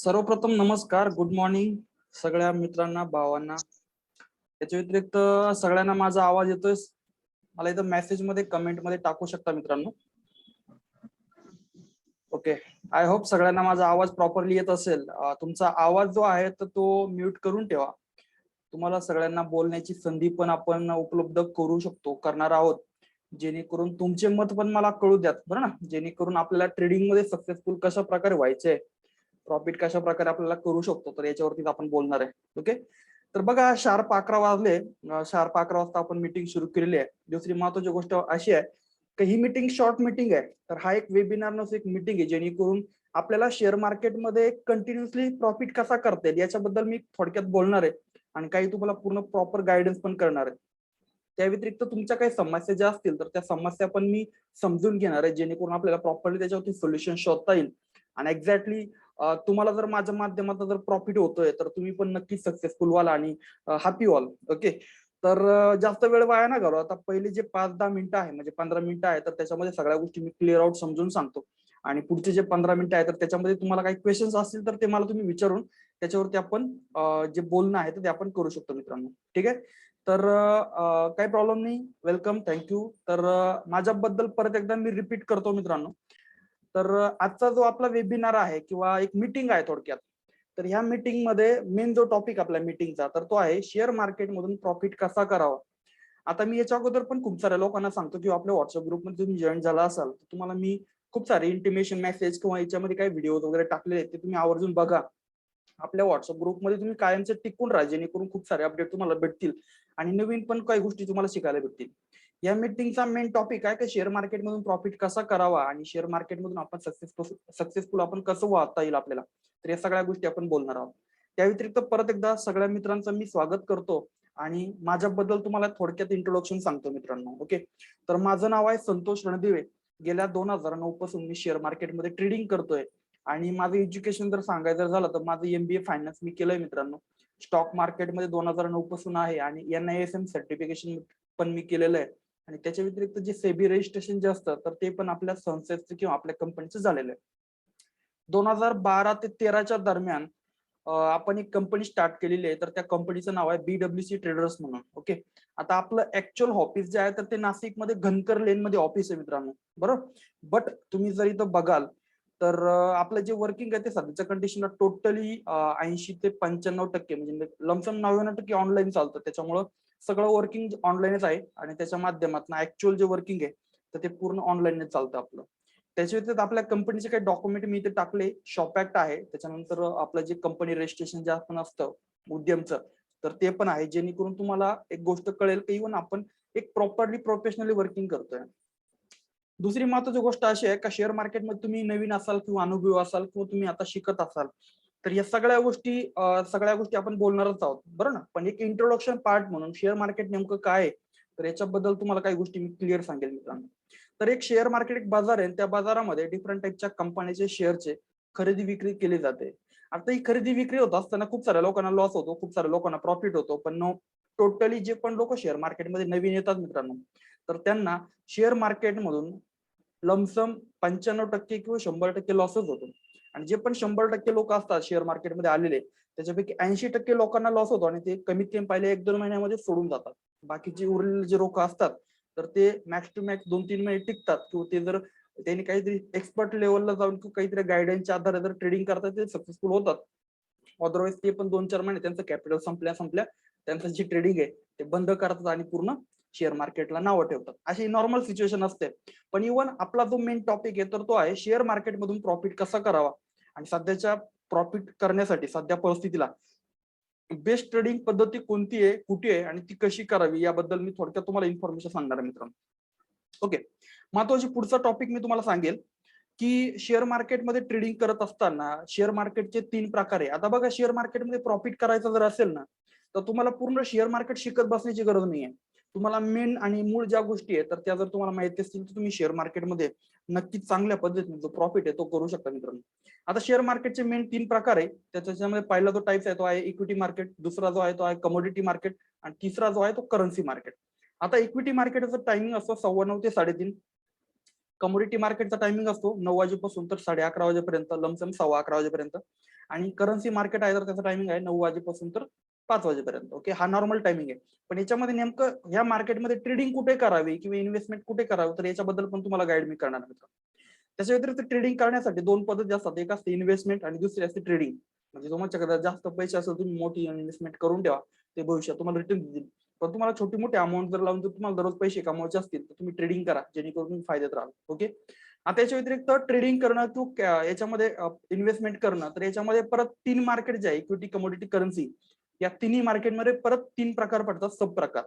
सर्वप्रथम नमस्कार, good morning सगळ्या मित्रांना, भावांना. त्याच्या व्यतिरिक्त सगळ्यांना माझा आवाज येतोय? मला इथं मेसेज मध्ये, कमेंट मध्ये टाकू शकता मित्रांनो. ओके, आय होप सगळ्यांना माझा आवाज प्रॉपरली येत असेल. तुमचा आवाज जो आहे तर तो म्यूट करून ठेवा. तुम्हाला सगळ्यांना बोलण्याची संधी पण आपण उपलब्ध करू शकतो, करणार आहोत, जेणेकरून तुमचे मत पण मला कळू द्यात, बरं ना. जेणेकरून आपल्याला ट्रेडिंग मध्ये सक्सेसफुल कशा प्रकारे व्हायचंय, प्रॉफिट कशा प्रकारे आपल्याला करू शकतो, तर याच्यावरतीच आपण बोलणार आहे. ओके, तर बघा, शार्प 11 वाजले. शार्प 11 वाजता आपण मीटिंग सुरू केलेली आहे. दुसरी महत्वाची गोष्ट अशी आहे की ही मीटिंग शॉर्ट मीटिंग आहे. तर हा एक वेबिनार नसून एक मीटिंग आहे, जेणेकरून आपल्याला शेअर मार्केटमध्ये कंटिन्युअसली प्रॉफिट कसा करता येईल याच्याबद्दल मी थोडक्यात बोलणार आहे आणि काही तुम्हाला पूर्ण प्रॉपर गायडन्स पण करणार आहे. त्या व्यतिरिक्त तुमच्या काही समस्या ज्या असतील तर त्या समस्या पण मी समजून घेणार आहे, जेणेकरून आपल्याला प्रॉपरली त्याच्यावरती सोल्युशन शोधता येईल. आणि एक्झॅक्टली तुम्हाला जर माझ्या माध्यमातून जर प्रॉफिट होतोय तर तुम्ही पण नक्की सक्सेसफुल व्हाल आणि हॅपी व्हाल. ओके, तर जास्त वेळ वाया ना घालू. आता पहिले जे 5-10 मिनिटं आहे, म्हणजे 15 मिनिटं आहे, तर त्याच्यामध्ये सगळ्या गोष्टी मी क्लिअर आउट समजून सांगतो. आणि पुढचे जे 15 मिनिटं आहे तर त्याच्यामध्ये तुम्हाला काही क्वेश्चन्स असतील तर ते मला तुम्ही विचारून त्याच्यावरती आपण जे बोलणं आहे तर ते आपण करू शकतो मित्रांनो. ठीक आहे, तर काही प्रॉब्लेम नाही. Welcome, thank you. तर माझ्याबद्दल परत एकदा मी रिपीट करतो मित्रांनो. तर आजचा जो आपला वेबिनार आहे किंवा एक मीटिंग आहे थोडक्यात, तर ह्या मीटिंग मध्ये मेन जो टॉपिक आपल्या मीटिंगचा तर तो आहे शेअर मार्केट मधून प्रॉफिट कसा करावा. आता मी याच्या अगोदर पण खूप साऱ्या लोकांना सांगतो किंवा आपल्या व्हॉट्सअप ग्रुपमध्ये तुम्ही जॉईन झाला असाल तर तुम्हाला मी खूप सारे इंटिमेशन मेसेज किंवा याच्यामध्ये काही व्हिडिओ वगैरे टाकलेले आहेत, ते तुम्ही आवर्जून बघा. आपल्या व्हॉट्सअप ग्रुपमध्ये तुम्ही कायमचे टिकून राहा, जेणेकरून खूप सारे अपडेट तुम्हाला भेटतील आणि नवीन पण काही गोष्टी तुम्हाला शिकायला भेटतील. या मीटिंगचा मेन टॉपिक आहे की शेअर मार्केटमधून प्रॉफिट कसा करावा आणि शेअर मार्केटमधून आपण सक्सेसफुल आपण कसं वाढता येईल आपल्याला. तर या सगळ्या गोष्टी आपण बोलणार आहोत. त्या व्यतिरिक्त परत एकदा सगळ्या मित्रांचं मी स्वागत करतो आणि माझ्याबद्दल तुम्हाला थोडक्यात इंट्रोडक्शन सांगतो मित्रांनो. ओके, तर माझं नाव आहे संतोष रणदिवे. गेल्या 2009 पासून मी शेअर मार्केटमध्ये ट्रेडिंग करतोय आणि माझं एज्युकेशन जर सांगायचं झालं तर माझं MBA फायनान्स मी केलंय मित्रांनो. स्टॉक मार्केटमध्ये 2009 पासून आहे आणि NISM सर्टिफिकेशन पण मी केलेलं आहे. आणि त्याच्या व्यतिरिक्त जे सेबी रजिस्ट्रेशन जे असतं तर ते पण आपल्या संस्थेचं किंवा आपल्या कंपनीचं झालेलं आहे. 2012 ते 13च्या दरम्यान आपण एक कंपनी स्टार्ट केलेली आहे, तर त्या कंपनीचं नाव आहे BWC ट्रेडर्स म्हणून. ओके, आता आपलं ऍक्च्युअल ऑफिस जे आहे तर ते नाशिकमध्ये घनकर लेन मध्ये ऑफिस आहे मित्रांनो, बरोबर. बट तुम्ही जर इथं बघाल तर आपलं जे वर्किंग आहे ते सध्याच्या कंडिशनला टोटली 80 ते 95% म्हणजे लमसम 99% ऑनलाईन चालतं. त्याच्यामुळं सगळं वर्किंग ऑनलाईनच आहे आणि त्याच्या माध्यमातून ऍक्च्युअल जे वर्किंग आहे तर ते पूर्ण ऑनलाईनच चालतं आपलं. त्याच्या व्यतिरिक्त आपल्या कंपनीचे काही डॉक्युमेंट मी इथे टाकले. शॉप ऍक्ट आहे, त्याच्यानंतर आपलं जे कंपनी रजिस्ट्रेशन जे आपण असतं उद्यमचं तर ते पण आहे, जेणेकरून तुम्हाला एक गोष्ट कळेल की इव्हन आपण एक प्रॉपरली प्रोफेशनली वर्किंग करतोय. दुसरी महत्वाची गोष्ट अशी आहे का शेअर मार्केटमध्ये तुम्ही नवीन असाल किंवा अनुभवी असाल किंवा तुम्ही आता शिकत असाल तर या सगळ्या गोष्टी आपण बोलणारच आहोत, बरं ना. पण एक इंट्रोडक्शन पार्ट म्हणून शेअर मार्केट नेमकं काय आहे तर याच्याबद्दल तुम्हाला काही गोष्टी मी क्लिअर सांगेल मित्रांनो. तर एक शेअर मार्केट एक बाजार आहे, त्या बाजारामध्ये डिफरंट टाईपच्या कंपनीचे शेअरचे खरेदी विक्री केली जाते. आता ही खरेदी विक्री होत असताना खूप साऱ्या लोकांना लॉस होतो, खूप साऱ्या लोकांना प्रॉफिट होतो. पण टोटली जे पण लोक शेअर मार्केटमध्ये नवीन येतात मित्रांनो तर त्यांना शेअर मार्केटमधून लमसम 95% किंवा 100% लॉसच होतो. आणि जे पण 100% लोक असतात शेअर मार्केटमध्ये आलेले त्याच्यापैकी 80% लोकांना लॉस होतो आणि ते कमीत कमी पहिले 1-2 महिन्यामध्ये सोडून जातात. बाकीचे उरलेले जे लोक असतात तर ते मॅक्स टू मॅक्स 2-3 महिने टिकतात किंवा ते जर त्यांनी काहीतरी एक्सपर्ट लेवलला जाऊन किंवा काहीतरी गायडन्सच्या आधारे जर ट्रेडिंग करतात ते सक्सेसफुल होतात. अदरवाईज ते पण 2-4 महिने त्यांचं कॅपिटल संपल्या त्यांचं जी ट्रेडिंग आहे ते बंद करतात आणि पूर्ण शेअर मार्केटला नावं ठेवतात. अशी नॉर्मल सिच्युएशन असते. पण इव्हन आपला जो मेन टॉपिक आहे तर तो आहे शेअर मार्केटमधून प्रॉफिट कसा करावा आणि सध्याच्या प्रॉफिट करण्यासाठी सध्या परिस्थितीला बेस्ट ट्रेडिंग पद्धती कोणती आहे, कुठे आहे आणि ती कशी करावी याबद्दल मी थोडक्यात तुम्हाला इन्फॉर्मेशन सांगणार आहे मित्रांनो. ओके, महत्वाची पुढचा टॉपिक मी तुम्हाला सांगेल की शेअर मार्केटमध्ये ट्रेडिंग करत असताना शेअर मार्केटचे 3 प्रकार आहे. आता बघा, शेअर मार्केटमध्ये प्रॉफिट करायचं जर असेल ना तर तुम्हाला पूर्ण शेअर मार्केट शिकत बसण्याची गरज नाहीये. तुम्हाला मेन आणि मूळ ज्या गोष्टी आहेत तर त्या जर तुम्हाला माहिती असतील तर तुम्ही शेअर मार्केटमध्ये नक्कीच चांगल्या पद्धतीने जो प्रॉफिट आहे तो करू शकता मित्रांनो. आता शेअर मार्केटचे मेन 3 प्रकार आहे. त्याच्यामध्ये पहिला जो टाइप आहे तो आहे इक्विटी मार्केट, दुसरा जो आहे तो आहे कमोडिटी मार्केट आणि तिसरा जो आहे तो करन्सी मार्केट. आता इक्विटी मार्केटचा टायमिंग असतो 9:15 ते 3:30. कमोडिटी मार्केटचा टायमिंग असतो 9 वाजेपासून तर 11:30 वाजेपर्यंत, लमसम 11:15 वाजेपर्यंत. आणि करन्सी मार्केट आहे तर त्याचा टायमिंग आहे 9 वाजेपासून तर 5 वाजेपर्यंत. ओके, हा नॉर्मल टायमिंग आहे. पण याच्यामध्ये नेमकं या मार्केटमध्ये ट्रेडिंग कुठे करावी किंवा इन्व्हेस्टमेंट कुठे करावी तर याच्याबद्दल पण तुम्हाला गाईड मी करणार मित्र. त्याच्या व्यतिरिक्त ट्रेडिंग करण्यासाठी दोन पद्धती असतात, एक असते इन्व्हेस्टमेंट आणि दुसरी असते ट्रेडिंग. म्हणजे तुमच्याकडे जास्त पैसे असेल तुम्ही मोठी इन्व्हेस्टमेंट करून ठेवा, ते भविष्यात तुम्हाला रिटर्न देतील. पण तुम्हाला छोटी मोठी अमाऊंट जर लावून जर तुम्हाला दररोज पैसे कमवायचे असतील तर तुम्ही ट्रेडिंग करा, जेणेकरून तुम्ही फायद्यात राहाल. ओके, आता याच्या व्यतिरिक्त ट्रेडिंग करणं किंवा याच्यामध्ये इन्व्हेस्टमेंट करणं, तर याच्यामध्ये परत 3 मार्केट जे आहे, इक्विटी, कमोडिटी, करन्सी, या तिन्ही मार्केटमध्ये परत 3 प्रकार पडतात, सब प्रकार.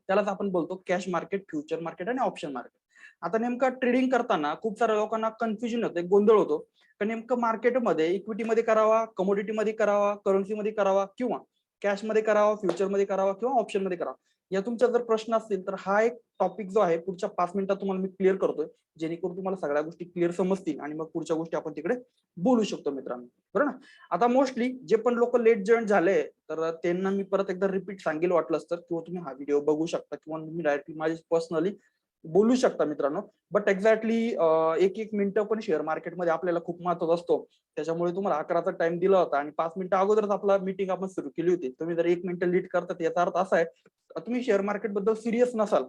त्यालाच आपण बोलतो कॅश मार्केट, फ्युचर मार्केट आणि ऑप्शन मार्केट. आता नेमका ट्रेडिंग करताना खूप साऱ्या लोकांना कन्फ्युजन होतं, एक गोंधळ होतो की नेमकं मार्केटमध्ये इक्विटीमध्ये करावा, कमोडिटीमध्ये करावा, करन्सीमध्ये करावा किंवा कॅशमध्ये करावा, फ्युचरमध्ये करावा किंवा ऑप्शनमध्ये करावा. या तुमच्या जर प्रश्न असतील तर हा एक टॉपिक जो आहे पुढच्या 5 मिनिटात तुम्हाला मी क्लिअर करतोय, जेणेकरून तुम्हाला सगळ्या गोष्टी क्लिअर समजतील आणि मग पुढच्या गोष्टी आपण तिकडे बोलू शकतो मित्रांनो. बरोबर ना. आता मोस्टली जे पण लोक लेट जॉईन झाले तर त्यांना मी परत एकदा रिपीट सांगेल वाटलंच तर, किंवा तुम्ही हा व्हिडिओ बघू शकता किंवा तुम्ही डायरेक्टली माझी पर्सनली बोलू शकता मित्रांनो. बट एक्झॅक्टली 1-1 मिनिटं पण शेअर मार्केटमध्ये आपल्याला खूप महत्त्वाचा असतो. त्याच्यामुळे तुम्हाला 11चा टाइम दिला होता आणि 5 मिनिटं अगोदरच आपला मीटिंग आपण सुरू केली होती. तुम्ही जर 1 मिनिटं लेट करतात याचा अर्थ असा आहे तुम्ही शेअर मार्केट बद्दल सिरियस नसाल.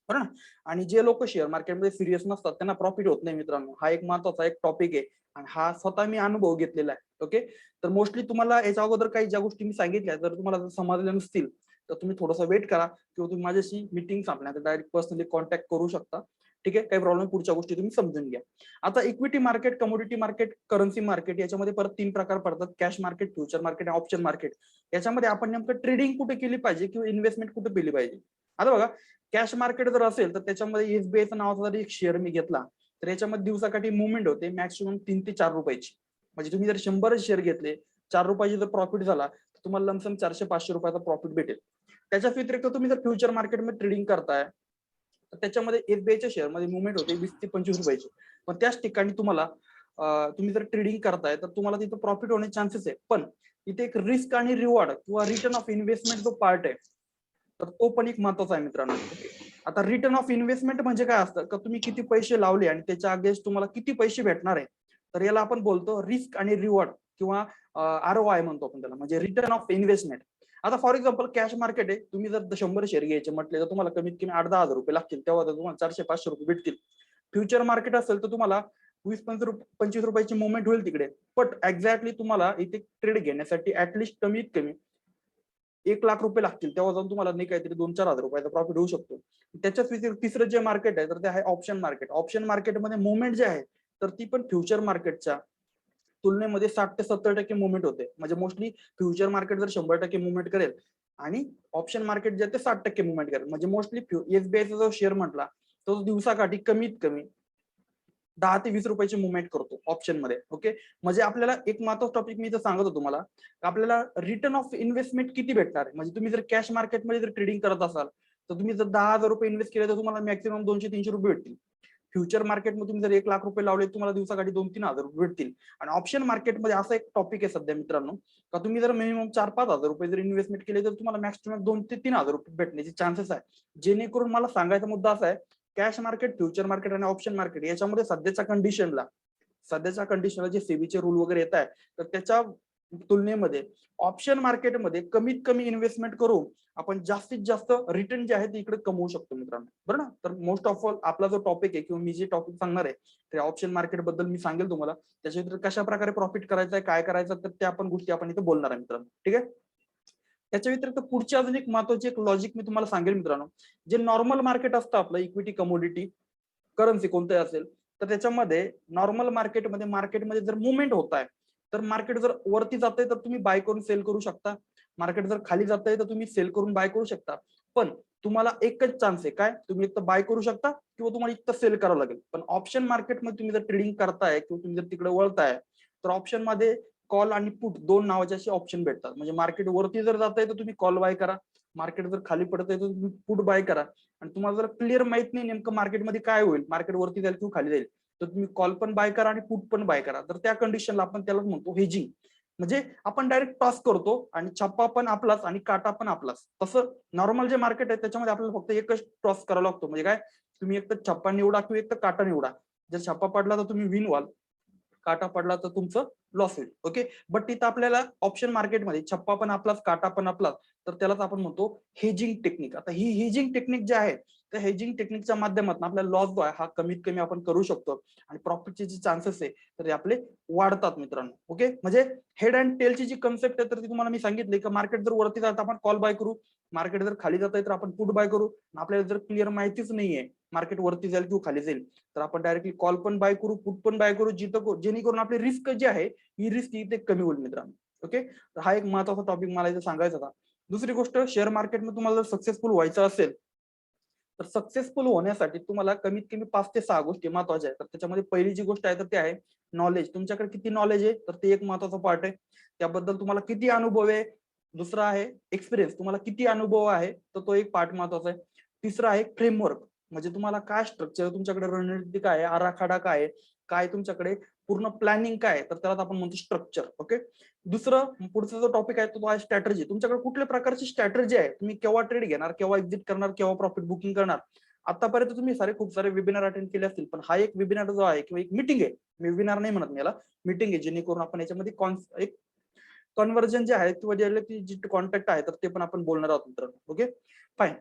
बरं ना. आणि जे लोक शेअर मार्केटमध्ये सिरियस नसतात त्यांना प्रॉफिट होत नाही मित्रांनो. हा एक महत्त्वाचा एक टॉपिक आहे आणि हा स्वतः मी अनुभव घेतलेला आहे. ओके, तर मोस्टली तुम्हाला याच्या अगोदर काही ज्या गोष्टी मी सांगितल्या जर तुम्हाला जर समजल्या नसतील तर तुम्ही थोडंसं वेट करा किंवा तुम्ही माझ्याशी मीटिंग संपल्यानंतर डायरेक्ट पर्सनली कॉन्टॅक्ट करू शकता. ठीक आहे, काही प्रॉब्लेम, पुढच्या गोष्टी तुम्ही समजून घ्या. आता equity market, commodity market, currency market याच्यामध्ये परत 3 प्रकार पडतात, कॅश मार्केट, फ्युचर मार्केट आणि ऑप्शन मार्केट. याच्यामध्ये आपण नेमकं ट्रेडिंग कुठे केली पाहिजे किंवा इन्व्हेस्टमेंट कुठे केली पाहिजे. आता बघा, कॅश मार्केट जर असेल तर त्याच्यामध्ये एसबीआयचा नावाचा जर एक शेअर मी घेतला तर याच्यामध्ये दिवसाकाठी मुवमेंट होते मॅक्सिमम 3 ते 4 रुपयाची. म्हणजे तुम्ही जर 100 शेअर घेतले, 4 रुपयाची जर प्रॉफिट झाला तर तुम्हाला लमसम 400-500 रुपयाचा प्रॉफिट भेटेल. त्याच्या व्यतिरिक्त तुम्ही जर फ्युचर मार्केटमध्ये ट्रेडिंग करताय तर त्याच्यामध्ये एसबीआयच्या शेअरमध्ये मुवमेंट होते 20 ते 25 रुपयाची. पण त्याच ठिकाणी तुम्हाला तुम्ही जर ट्रेडिंग करताय तर तुम्हाला तिथं प्रॉफिट होण्याचे चान्सेस आहे. पण इथे एक रिस्क आणि रिवॉर्ड किंवा रिटर्न ऑफ इन्व्हेस्टमेंट जो पार्ट आहे तर तो पण एक महत्वाचा आहे मित्रांनो. आता रिटर्न ऑफ इन्व्हेस्टमेंट म्हणजे काय असतं का तुम्ही किती पैसे लावले आणि त्याच्या अगेन्स्ट तुम्हाला किती पैसे भेटणार आहे, तर याला आपण बोलतो रिस्क आणि रिवॉर्ड किंवा ROI म्हणतो आपण त्याला, म्हणजे रिटर्न ऑफ इन्व्हेस्टमेंट. आता फॉर एक्झाम्पल कॅश मार्केट आहे, तुम्ही जर 100 शेअर घ्यायचे म्हटले तर तुम्हाला कमीत कमी 8-10 हजार रुपये लागतील, तेव्हा तुम्हाला 400-500 रुपये भेटतील. फ्युचर मार्केट असेल तर तुम्हाला 20-25 रुपयाची मुवमेंट होईल तिकडे. बट एक्झॅक्टली तुम्हाला इथे ट्रेड घेण्यासाठी ऍटलिस्ट कमीत कमी 1 लाख रुपये लागतील, तेव्हा जाऊन तुम्हाला नाही काहीतरी 2-4 हजार रुपयाचा प्रॉफिट होऊ शकतो. त्याच्याच व्यतिरिक्त तिसरं जे मार्केट आहे तर ते आहे ऑप्शन मार्केट. ऑप्शन मार्केटमध्ये मुवमेंट जे आहे तर ती पण फ्युचर मार्केटच्या तुलनेमध्ये 60 ते 70% मुवमेंट होते. म्हणजे मोस्टली फ्युचर मार्केट जर 100% मुवमेंट करेल आणि ऑप्शन मार्केट जे ते 60% मुवमेंट करेल. म्हणजे मोस्टली एसबीआयचा जो शेअर म्हटला तो दिवसाकाठी कमीत कमी 10 ते 20 रुपयाची मुवमेंट करतो ऑप्शन मध्ये. ओके, म्हणजे आपल्याला एक महत्त्वाचा टॉपिक मी इथं सांगत होतो तुम्हाला, आपल्याला रिटर्न ऑफ इन्व्हेस्टमेंट किती भेटणार आहे. म्हणजे तुम्ही जर कॅश मार्केटमध्ये जर ट्रेडिंग करत असाल तर तुम्ही जर 10,000 रुपये इन्व्हेस्ट केले तर तुम्हाला मॅक्सिमम 200-300 रुपये भेटतील. फ्युचर मार्केटमध्ये तुम्ही जर 1 लाख रुपये लावले तुम्हाला दिवसाकाठी 2-3 हजार रुपये भेटतील. आणि ऑप्शन मार्केटमध्ये असा एक टॉपिक आहे सध्या मित्रांनो का तुम्ही जर मिनिमम 4-5 हजार रुपये जर इन्व्हेस्टमेंट केले तर तुम्हाला मॅक्सिमम 2 ते 3 हजार रुपये भेटण्याचे चान्सेस आहे. जेणेकरून मला सांगायचा मुद्दा असा आहे, कॅश मार्केट, फ्युचर मार्केट आणि ऑप्शन मार्केट याच्यामध्ये सध्याच्या कंडिशनला जे सेबीचे रूल वगैरे येत आहे तर त्याच्या तुलनेमध्ये ऑप्शन मार्केटमध्ये कमीत कमी इन्व्हेस्टमेंट करून आपण जास्तीत जास्त रिटर्न जे आहे ते इकडे कमवू शकतो मित्रांनो. बरं ना. तर मोस्ट ऑफ ऑल आपला जो टॉपिक आहे किंवा मी जे टॉपिक सांगणार आहे ते ऑप्शन मार्केट बद्दल मी सांगेल तुम्हाला. त्याच्या कशा प्रकारे प्रॉफिट करायचं आहे, काय करायचं, तर त्या पण गोष्टी आपण इथे बोलणार आहे मित्रांनो. ठीक आहे. त्याच्या व्यतिरिक्त पुढची अजून एक महत्वाची एक लॉजिक मी तुम्हाला सांगेल मित्रांनो. जे नॉर्मल मार्केट असतं आपलं इक्विटी, कमोडिटी, करन्सी कोणतंही असेल तर त्याच्यामध्ये नॉर्मल मार्केटमध्ये जर मुवमेंट होत आहे तर मार्केट जर वरती जातंय तर तुम्ही बाय करून सेल करू शकता. मार्केट जर खाली जातंय तर तुम्ही सेल करून बाय करू शकता. पण तुम्हाला एकच चान्स आहे, काय, तुम्ही एक तर बाय करू शकता किंवा तुम्हाला एक तर सेल करावं लागेल. पण ऑप्शन मार्केटमध्ये तुम्ही जर ट्रेडिंग करताय किंवा तुम्ही जर तिकडे वळताय तर ऑप्शन मध्ये कॉल आणि पुट 2 नावाचे असे ऑप्शन भेटतात. म्हणजे मार्केट वरती जर जात आहे तर तुम्ही कॉल बाय करा, मार्केट जर खाली पडत आहे तर तुम्ही पुट बाय करा. आणि तुम्हाला जर क्लिअर माहित नाही नेमकं मार्केटमध्ये काय होईल, मार्केट वरती जाईल किंवा खाली जाईल, तर तुम्ही कॉल पण बाय करा आणि पुट पण बाय करा. तर त्या कंडिशनला आपण त्याला म्हणतो हेजिंग. म्हणजे आपण डायरेक्ट टॉस करतो आणि छप्पा पण आपलाच आणि काटा पण आपलाच. तसं नॉर्मल जे मार्केट आहे त्याच्यामध्ये आपल्याला फक्त एकच टॉस करावा लागतो. म्हणजे काय, तुम्ही एक तर छप्पा निवडा किंवा एक तर काटा निवडा. जर छप्पा पडला तर तुम्ही विन व्हाल, काटा पडला तर तुमचं लॉस होईल. ओके, बट तिथं आपल्याला ऑप्शन मार्केटमध्ये छप्पा पण आपलाच काटा पण आपलाच, तर त्यालाच आपण म्हणतो हेजिंग टेक्निक. आता ही हेजिंग टेक्निक जी आहे त्या हेजिंग टेक्निकच्या माध्यमातून आपल्याला लॉस जो आहे हा कमीत कमी आपण करू शकतो आणि प्रॉफिटचे जे चान्सेस आहे तर ते आपले वाढतात मित्रांनो. ओके, म्हणजे हेड अँड टेलची जी कन्सेप्ट आहे तर ती तुम्हाला मी सांगितली की मार्केट जर वरती जात आपण कॉल बाय करू, मार्केट जर खाली जात आहे तर आपण पुट बाय करू. आपल्याला जर क्लिअर माहितीच नाहीये मार्केट वरती जाईल किंवा खाली जाईल तर आपण डायरेक्टली कॉल पण बाय करू, पुट पण बाय करू, जिथं जेणेकरून आपली रिस्क जी आहे ही रिस्क इथे कमी होईल मित्रांनो. ओके, तर हा एक महत्वाचा टॉपिक मला इथे सांगायचा होता. दुसरी गोष्ट, शेअर मार्केटमध्ये तुम्हाला जर सक्सेसफुल व्हायचं असेल तर सक्सेसफुल होण्यासाठी तुम्हाला कमीत कमी 5 ते 6 गोष्टी महत्वाच्या आहेत. तर त्याच्यामध्ये पहिली जी गोष्ट आहे तर ते आहे नॉलेज. तुमच्याकडे किती नॉलेज आहे तर ते एक महत्वाचा पार्ट आहे. त्याबद्दल तुम्हाला किती अनुभव आहे. दुसरा आहे एक्सपिरियन्स, तुम्हाला किती अनुभव आहे तर तो एक पार्ट महत्वाचा आहे. तिसरा आहे फ्रेमवर्क, म्हणजे तुम्हाला काय स्ट्रक्चर, तुमच्याकडे रणनीती काय आहे, आराखडा काय आहे, काय तुमच्याकडे पूर्ण प्लॅनिंग काय आहे, तर त्याला आपण म्हणतो स्ट्रक्चर. ओके, दुसरं पुढचा जो टॉपिक आहे तो आहे स्ट्रॅटेजी. तुमच्याकडे कुठल्या प्रकारची स्ट्रॅटेजी आहे, तुम्ही केव्हा ट्रेड घेणार, केव्हा एक्झिट करणार, केव्हा प्रॉफिट बुकिंग करणार. आतापर्यंत तुम्ही खूप सारे वेबिनार अटेंड केले असतील, पण हा एक वेबिनार जो आहे किंवा एक मीटिंग आहे, वेबिनार नाही म्हणत मी याला, मीटिंग आहे, जेणेकरून आपण याच्यामध्ये एक कन्व्हर्जन जे आहे किंवा जे कॉन्टॅक्ट आहे तर ते पण आपण बोलणार आहोत मित्रांनो. Okay, fine.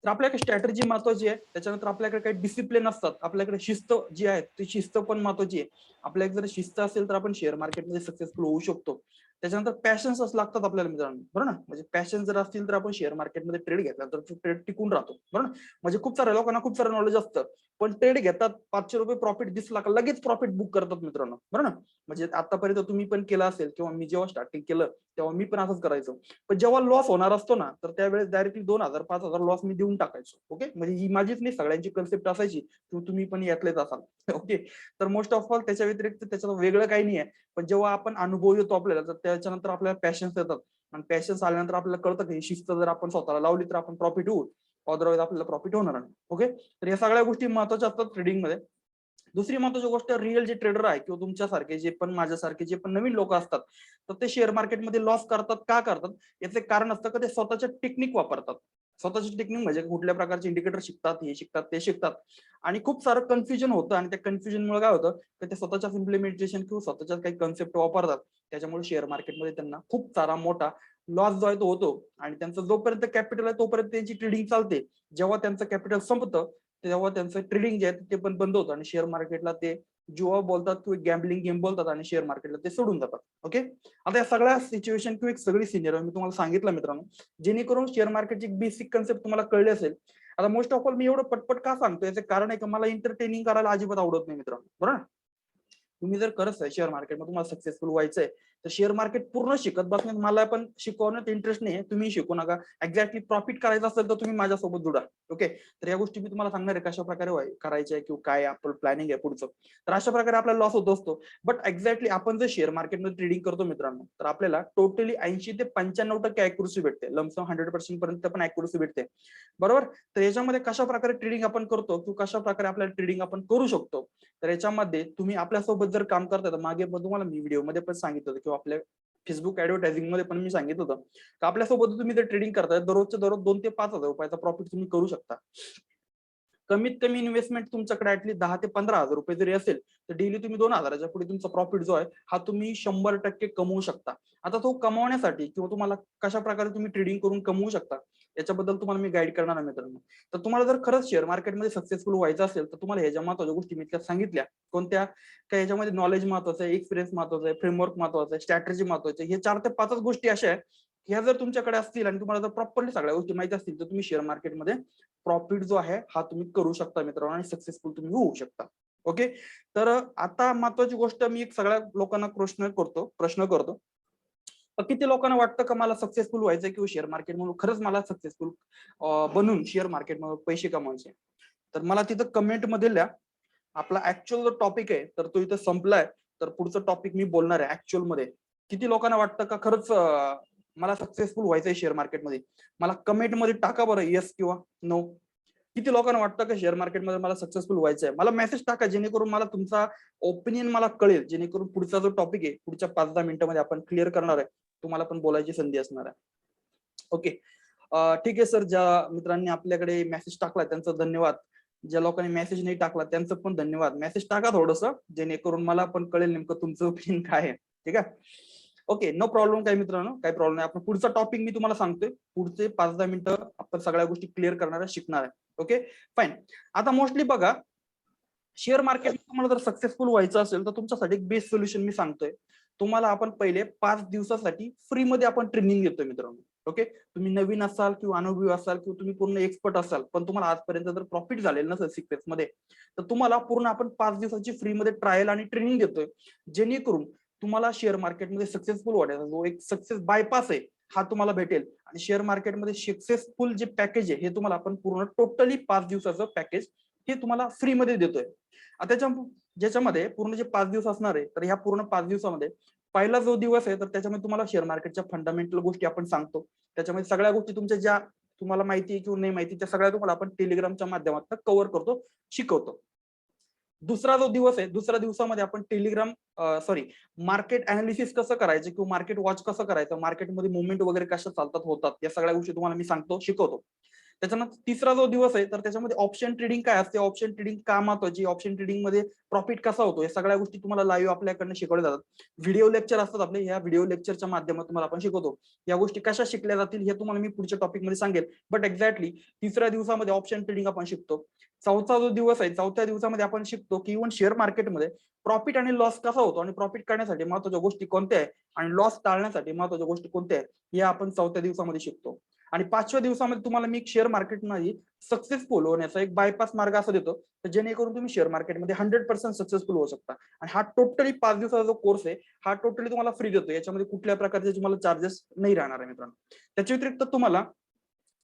तर आपल्याकडे स्ट्रॅटेजी महत्वाची आहे, त्याच्यानंतर आपल्याकडे काही डिसिप्लिन असतात, आपल्याकडे शिस्त जी आहे ती शिस्त पण महत्वाची आहे. आपल्याकडे जर शिस्त असेल तर आपण शेअर मार्केटमध्ये सक्सेसफुल होऊ शकतो. त्याच्यानंतर पॅशन्स लागतात आपल्याला मित्रांनो, बरोबर ना. म्हणजे पॅशन जर असतील तर आपण शेअर मार्केटमध्ये ट्रेड घेतला तर ट्रेड टिकून राहतो, बरोबर. म्हणजे खूप साऱ्या लोकांना खूप सारं नॉलेज असतं, पण ट्रेड घेतात, 500 रुपये प्रॉफिट दिसला का लगेच प्रॉफिट बुक करतात मित्रांनो, बरोबर ना. म्हणजे आतापर्यंत तुम्ही पण केलं असेल किंवा मी जेव्हा स्टार्टिंग केलं तेव्हा मी पण असंच करायचो. पण जेव्हा लॉस होणार असतो ना तर त्यावेळेस डायरेक्टली 2000 5000 लॉस मी देऊन टाकायचो. ओके, म्हणजे ही माझीच नाही, सगळ्यांची कन्सेप्ट असायची, तुम्ही पण यातलेच असाल. ओके, तर मोस्ट ऑफ ऑल त्याच्या व्यतिरिक्त त्याच्यात वेगळं काही नाही आहे. पण जेव्हा आपण अनुभव येतो आपल्याला तर त्याच्यानंतर आपल्याला पॅशन्स येतात आणि पॅशन्स आल्यानंतर आपल्याला कळतं की शिस्त जर आपण स्वतःला लावली तर आपण प्रॉफिट होऊ, अदरवाईज आपल्याला प्रॉफिट होणार नाही. ओके, तर या सगळ्या गोष्टी महत्वाच्या असतात ट्रेडिंग मध्ये. दुसरी महत्वाची गोष्ट, रिअल जे ट्रेडर आहे किंवा तुमच्यासारखे जे पण माझ्यासारखे जे पण नवीन लोक असतात तर ते शेअर मार्केटमध्ये लॉस करतात का करतात, याचे कारण असतं की ते स्वतःच्या टेक्निक वापरतात. स्वतःची टेक्निक म्हणजे कुठल्या प्रकारचे इंडिकेटर शिकतात, हे शिकतात, ते शिकतात आणि खूप सारं कन्फ्युजन होतं आणि त्या कन्फ्युजनमुळे काय होतं की ते स्वतःच्याच इम्प्लिमेंटेशन किंवा स्वतःच्याच काही कन्सेप्ट वापरतात. त्याच्यामुळे शेअर मार्केटमध्ये त्यांना खूप सारा मोठा लॉस जो आहे तो होतो आणि त्यांचं जोपर्यंत कॅपिटल आहे तोपर्यंत त्यांची ट्रेडिंग चालते. जेव्हा त्यांचं कॅपिटल संपतं तेव्हा त्यांचं ट्रेडिंग जे आहे ते पण बंद होतं आणि शेअर मार्केटला ते जुआ बोलतात किंवा गॅम्बलिंग गेम बोलतात आणि शेअर मार्केटला ते सोडून जातात. ओके, आता या सगळ्या सिच्युएशन किंवा एक सगळी सिनियर मी तुम्हाला सांगितलं मित्रांनो, जेणेकरून शेअर मार्केटची बेसिक कन्सेप्ट तुम्हाला कळली असेल. आता मोस्ट ऑफ ऑल मी एवढं पटपट का सांगतो याचं कारण आहे की मला एंटरटेनिंग करायला अजिबात आवडत नाही मित्रांनो, बरोबर. तुम्ही जर खरंच शेअर मार्केटमध्ये तुम्हाला सक्सेसफुल व्हायचंय तर शेअर मार्केट पूर्ण शिकत बसण्यात मला पण शिकवण्यात इंटरेस्ट नाही, तुम्ही शिकू नका. एक्झॅक्टली प्रॉफिट करायचं असेल तर तुम्ही माझ्यासोबत जुडा. ओके, तर या गोष्टी मी तुम्हाला सांगणार आहे कशा प्रकारे करायच्या किंवा काय आपलं प्लॅनिंग आहे पुढचं. तर अशा प्रकारे आपला लॉस होत असतो. बट एक्झॅक्टली आपण जर शेअर मार्केटमध्ये ट्रेडिंग करतो मित्रांनो तर आपल्याला टोटली 80 ते 95% अॅक्युरसी भेटते, लमसम 100% पर्यंत पण अॅक्युरसी भेटते, बरोबर. तर याच्यामध्ये कशा प्रकारे ट्रेडिंग आपण करतो किंवा कशा प्रकारे आपल्याला ट्रेडिंग आपण करू शकतो, तर याच्यामध्ये तुम्ही आपल्यासोबत जर काम करता तर मागे पण तुम्हाला मी व्हिडिओमध्ये पण सांगितलं होतं किंवा आपल्या फेसबुक ऍडव्हर्टायझिंग मध्ये पण मी सांगितलं होतं की आपल्यासोबत तुम्ही जर ट्रेडिंग करताय दररोजच्या दररोज 2 ते 5,000 रुपयाचा प्रॉफिट तुम्ही करू शकता. कमीत कमी इन्व्हेस्टमेंट तुमच्याकडे ऍटलीस्ट 10 ते 15,000 रुपये जरी असेल तर डेली तुम्ही 2,000च्या पुढे तुमचा प्रॉफिट जो आहे हा तुम्ही 100% कमवू शकता. आता तो कमवण्यासाठी किंवा तुम्हाला कशा प्रकारे तुम्ही ट्रेडिंग करून कमवू शकता याच्याबद्दल तुम्हाला मी गाईड करणार आहे मित्रांनो. तर तुम्हाला जर खरंच शेअर मार्केटमध्ये सक्सेसफुल व्हायचं असेल तर तुम्हाला ह्याच्या महत्वाच्या गोष्टी मी इतक्या सांगितल्या. कोणत्या काय, याच्यामध्ये नॉलेज महत्वाचं आहे, एक्सपिरियन्स महत्वाचा आहे, फ्रेमवर्क महत्वाचं आहे, स्ट्रॅटेजी महत्वाची आहे. हे 4 ते 5 गोष्टी अशा आहेत ह्या जर तुमच्याकडे असतील आणि तुम्हाला जर प्रॉपरली सगळ्या गोष्टी माहिती असतील तर तुम्ही शेअर मार्केटमध्ये प्रॉफिट जो आहे हा तुम्ही करू शकता मित्रांनो आणि सक्सेसफुल तुम्ही होऊ शकता. ओके, तर आता महत्वाची गोष्ट मी एक सगळ्या लोकांना प्रश्न करतो किती लोकांना वाटतं का मला सक्सेसफुल व्हायचंय किंवा शेअर मार्केट म्हणून खरंच मला सक्सेसफुल बनून शेअर मार्केटमध्ये पैसे कमवायचे. तर मला तिथं कमेंट मध्ये लिहा. आपला ऍक्च्युअल जो टॉपिक आहे तर तो इथं संपलाय. तर पुढचं टॉपिक मी बोलणार आहे ऍक्च्युअल मध्ये. किती लोकांना वाटतं का खरंच मला सक्सेसफुल व्हायचंय शेअर मार्केटमध्ये, मला कमेंट मध्ये टाका बरं येस किंवा नो. किती लोकांना वाटतं की शेअर मार्केटमध्ये मला सक्सेसफुल व्हायचं आहे? मला मेसेज टाका, जेणेकरून मला तुमचा ओपिनियन मला कळेल, जेणेकरून पुढचा जो टॉपिक आहे पुढच्या 5-10 मिनिटांमध्ये आपण क्लिअर करणार आहे, तुम्हाला पण बोलायची संधी असणार आहे. ओके, ठीक आहे सर. ज्या मित्रांनी आपल्याकडे मेसेज टाकला त्यांचं धन्यवाद. ज्या लोकांनी मेसेज नाही टाकला त्यांचं पण धन्यवाद. मेसेज टाका थोडस, जेणेकरून मला पण कळेल नेमकं तुमचं ओपिनियन काय आहे. ठीक आहे, ओके, नो प्रॉब्लेम. काही मित्रांनो, काही प्रॉब्लेम नाही. आपण पुढचा टॉपिक मी तुम्हाला सांगतोय. पुढचे 5-10 मिनिटं आपण सगळ्या गोष्टी क्लिअर करणार आहे, शिकणार आहे. Okay, fine. आता मोस्टली बघा, शेअर मार्केट तुम्हाला जर सक्सेसफुल व्हायचं असेल तर तुमच्यासाठी एक बेस्ट सोल्युशन मी सांगतोय. तुम्हाला आपण पहिले 5 दिवसासाठी फ्रीमध्ये आपण ट्रेनिंग देतोय मित्रांनो. ओके, तुम्ही नवीन असाल किंवा अनुभवी असाल किंवा तुम्ही पूर्ण एक्सपर्ट असाल, पण तुम्हाला आजपर्यंत जर प्रॉफिट झालेलं नसेल सिक्वेन्स मध्ये, तर तुम्हाला पूर्ण आपण 5 दिवसाची फ्रीमध्ये ट्रायल आणि ट्रेनिंग देतोय, जेणेकरून तुम्हाला शेअर मार्केटमध्ये सक्सेसफुल होण्याचा जो एक सक्सेस बायपास आहे हा तुम्हाला भेटेल. आणि शेअर मार्केटमध्ये सक्सेसफुल जे पॅकेज आहे हे तुम्हाला आपण पूर्ण टोटली 5 दिवसाचं पॅकेज हे तुम्हाला फ्रीमध्ये देतोय. ज्याच्यामध्ये पूर्ण जे 5 दिवस असणार आहे, तर ह्या पूर्ण 5 दिवसामध्ये पहिला जो दिवस आहे तर त्याच्यामध्ये तुम्हाला शेअर मार्केटच्या फंडामेंटल गोष्टी आपण सांगतो. त्याच्यामध्ये सगळ्या गोष्टी तुमच्या ज्या तुम्हाला माहिती किंवा नाही माहिती त्या सगळ्या तुम्हाला आपण टेलिग्रामच्या माध्यमातून कव्हर करतो, शिकवतो. दुसरा जो दिवस आहे, दुसऱ्या दिवसामध्ये आपण मार्केट अनालिसिस कसं करायचं किंवा मार्केट वॉच कसं करायचं, मार्केटमध्ये मुवमेंट वगैरे कशा चालतात होतात, या सगळ्या गोष्टी तुम्हाला मी सांगतो, शिकवतो. त्याच्यानंतर तिसरा जो दिवस आहे तर त्याच्यामध्ये ऑप्शन ट्रेडिंग काय असते, ऑप्शन ट्रेडिंग का महत्वाची, ऑप्शन ट्रेडिंग मध्ये प्रॉफिट कसा होतो, या सगळ्या गोष्टी तुम्हाला लाईव्ह आपल्याकडनं शिकवल्या जातात. व्हिडिओ लेक्चर असतात आपले, या व्हिडिओ लेक्चरच्या माध्यमातून तुम्हाला आपण शिकवतो. या गोष्टी कशा शिकल्या जातील हे तुम्हाला मी पुढच्या टॉपिक मध्ये सांगेल. बट एक्झॅक्टली तिसऱ्या दिवसामध्ये ऑप्शन ट्रेडिंग आपण शिकतो. चौथा जो दिवस आहे, चौथ्या दिवसामध्ये आपण शिकतो की इव्हन शेअर मार्केटमध्ये प्रॉफिट आणि लॉस कसा होतो आणि प्रॉफिट करण्यासाठी महत्वाच्या गोष्टी कोणत्या आहेत आणि लॉस टाळण्यासाठी महत्वाच्या गोष्टी कोणत्या आहेत, हे आपण चौथ्या दिवसामध्ये शिकतो. आणि 5व्या दिवसामध्ये तुम्हाला मी शेअर मार्केटमध्ये सक्सेसफुल होण्याचा एक बायपास मार्ग असा देतो, तर जेणेकरून तुम्ही शेअर मार्केटमध्ये 100% सक्सेसफुल होऊ शकता. आणि हा टोटली 5 दिवसाचा जो कोर्स आहे हा टोटली तुम्हाला फ्री देतो. याच्यामध्ये कुठल्या प्रकारचे तुम्हाला चार्जेस नाही राहणार आहे मित्रांनो. त्याच्या व्यतिरिक्त तुम्हाला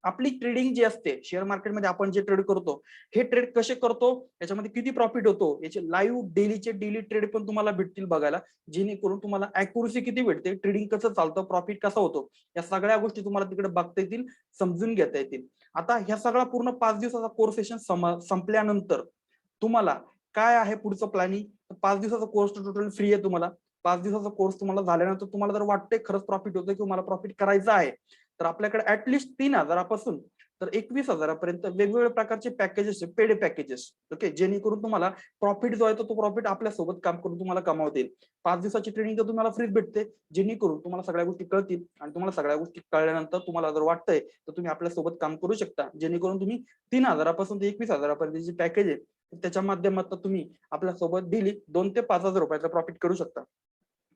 आपली ट्रेडिंग जी असते शेअर मार्केटमध्ये, आपण जे ट्रेड करतो हे ट्रेड कसे करतो, याच्यामध्ये किती प्रॉफिट होतो, याचे लाईव्ह डेली ट्रेड पण तुम्हाला भेटतील बघायला, जेणेकरून तुम्हाला अॅक्युरसी किती भेटते, ट्रेडिंग कसं चालतं, प्रॉफिट कसा होतो, या सगळ्या गोष्टी तुम्हाला तिकडे बघता येतील, समजून घेता येतील. आता ह्या सगळा पूर्ण 5 दिवसाचा कोर्स सेशन संपल्यानंतर तुम्हाला काय आहे पुढचं प्लॅनिंग. 5 दिवसाचा कोर्स टोटल फ्री आहे तुम्हाला. 5 दिवसाचा कोर्स तुम्हाला झाल्यानंतर तुम्हाला जर वाटतंय खरंच प्रॉफिट होतंय किंवा मला प्रॉफिट करायचं आहे, तर आपल्याकडे ऍटलिस्ट 3,000 तर 21,000 वेगवेगळ्या प्रकारचे पॅकेजेस, पेड पॅकेजेस. ओके, जेणेकरून तुम्हाला प्रॉफिट जो आहे तो प्रॉफिट आपल्यासोबत काम करून तुम्हाला कमावता येईल. 5 दिवसाची ट्रेनिंग तर तुम्हाला फ्रीच भेटते, जेणेकरून तुम्हाला सगळ्या गोष्टी कळतील आणि तुम्हाला सगळ्या गोष्टी कळल्यानंतर तुम्हाला जर वाटतंय तर तुम्ही आपल्यासोबत काम करू शकता, जेणेकरून तुम्ही 3,000 ते 21,000 जे पॅकेज आहे त्याच्या माध्यमातून तुम्ही आपल्यासोबत डेली 2 ते 5,000 रुपयाचा प्रॉफिट करू शकता.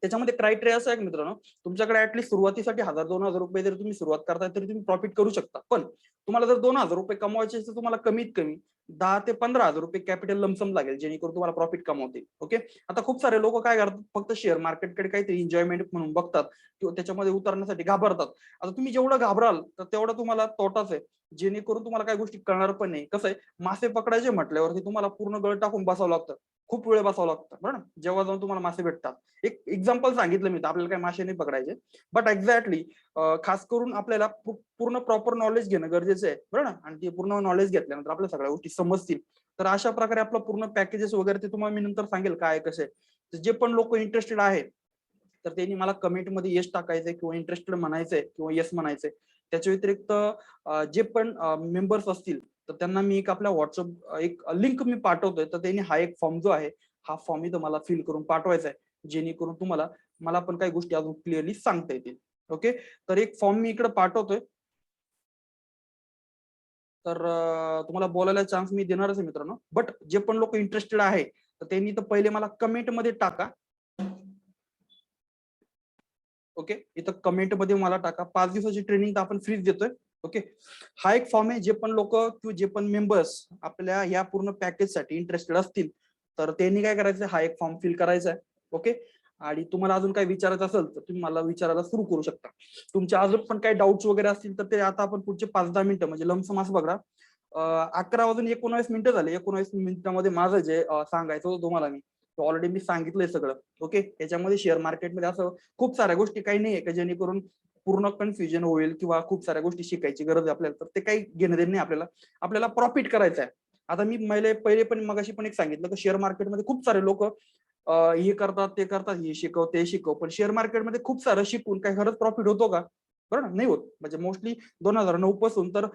त्याच्यामध्ये क्रायटेरिया असं आहे मित्रांनो, तुमच्याकडे ऍटलीस्ट सुरुवातीसाठी 1,000-2,000 जर तुम्ही सुरुवात करताय तरी तुम्ही प्रॉफिट करू शकता. पण तुम्हाला जर 2,000 कमवायचे तर तुम्हाला कमीत कमी 10 ते 15,000 कॅपिटल लमसम लागेल, जेणेकरून तुम्हाला प्रॉफिट कमवतील. ओके, आता खूप सारे लोक काय करतात, फक्त शेअर मार्केटकडे काहीतरी एन्जॉयमेंट म्हणून बघतात किंवा त्याच्यामध्ये उतरण्यासाठी घाबरतात. आता तुम्ही जेवढं घाबराल तर तेवढं तुम्हाला तोटाच आहे, जेणेकरून तुम्हाला काही गोष्टी कळणार पण नाही. कसं आहे, मासे पकडायचे म्हटल्यावरती तुम्हाला पूर्ण गळ टाकून बसावं लागतं, खूप वेळ बसावं लागतं बरं, जेव्हा जाऊन तुम्हाला मासे भेटतात. एक एक्झाम्पल सांगितलं मी, तर आपल्याला काही मासे नाही पकडायचे, बट एक्झॅक्टली खास करून आपल्याला पूर्ण प्रॉपर नॉलेज घेणं गरजेचं आहे बरं ना. आणि ते पूर्ण नॉलेज घेतल्यानंतर आपल्या सगळ्या गोष्टी समजतील. तर अशा प्रकारे आपलं पूर्ण पॅकेजेस वगैरे ते तुम्हाला मी नंतर सांगेल काय कसे. जे पण लोक इंटरेस्टेड आहेत तर त्यांनी मला कमेंटमध्ये येस टाकायचंय किंवा इंटरेस्टेड म्हणायचंय किंवा येस म्हणायचंय. त्याच्या व्यतिरिक्त जे पण मेंबर्स असतील तर त्यांना मी एक आपल्या व्हॉट्सअप एक लिंक मी पाठवतोय, तर त्यांनी हा एक फॉर्म जो आहे हा फॉर्म मी तुम्हाला फिल करून पाठवायचा आहे, जेणेकरून तुम्हाला मला पण काही गोष्टी अजून क्लिअरली सांगता येतील. ओके, तर एक फॉर्म मी इकडे पाठवतोय, तर तुम्हाला बोलायला चान्स मी देणारच आहे मित्रांनो. बट जे पण लोक इंटरेस्टेड आहे तर त्यांनी तर पहिले मला कमेंट मध्ये टाका. ओके, इथं कमेंट मध्ये मला टाका. 5 दिवसाची ट्रेनिंग तर आपण फ्रीच देतोय. ओके, हा एक फॉर्म आहे, जे पण लोक किंवा जे पण मेंबर्स आपल्या या पूर्ण पॅकेज साठी इंटरेस्टेड असतील तर त्यांनी काय करायचं, हा एक फॉर्म फिल करायचा आहे. ओके, आणि तुम्हाला अजून काही विचारायचं असेल तर तुम्ही मला विचारायला सुरू करू शकता. तुमचे अजून पण काही डाऊट्स वगैरे असतील तर ते आता आपण पुढचे 5-10 मिनिटं म्हणजे लमसम असं बघा, 11 वाजून 19 मिनिटं झाले. 19 मिनिटांमध्ये माझं जे सांगायचं होतं तुम्हाला मी ऑलरेडी सांगितलंय सगळं. ओके, याच्यामध्ये शेअर मार्केटमध्ये असं खूप साऱ्या गोष्टी काही नाहीये का जेणेकरून पूर्ण कन्फ्युजन होईल किंवा खूप साऱ्या गोष्टी शिकायची गरज आहे आपल्याला, तर ते काही घेणं देणं नाही आपल्याला. आपल्याला प्रॉफिट करायचं आहे. आता मी पहिले पण मगाशी पण एक सांगितलं की शेअर मार्केटमध्ये खूप सारे लोक हे करतात ते करतात, हे शिकव ते शिकव, पण शेअर मार्केटमध्ये खूप सारं शिकून काही खरंच प्रॉफिट होतो का? बरोबर नाही होत. म्हणजे मोस्टली 2009 पासून तर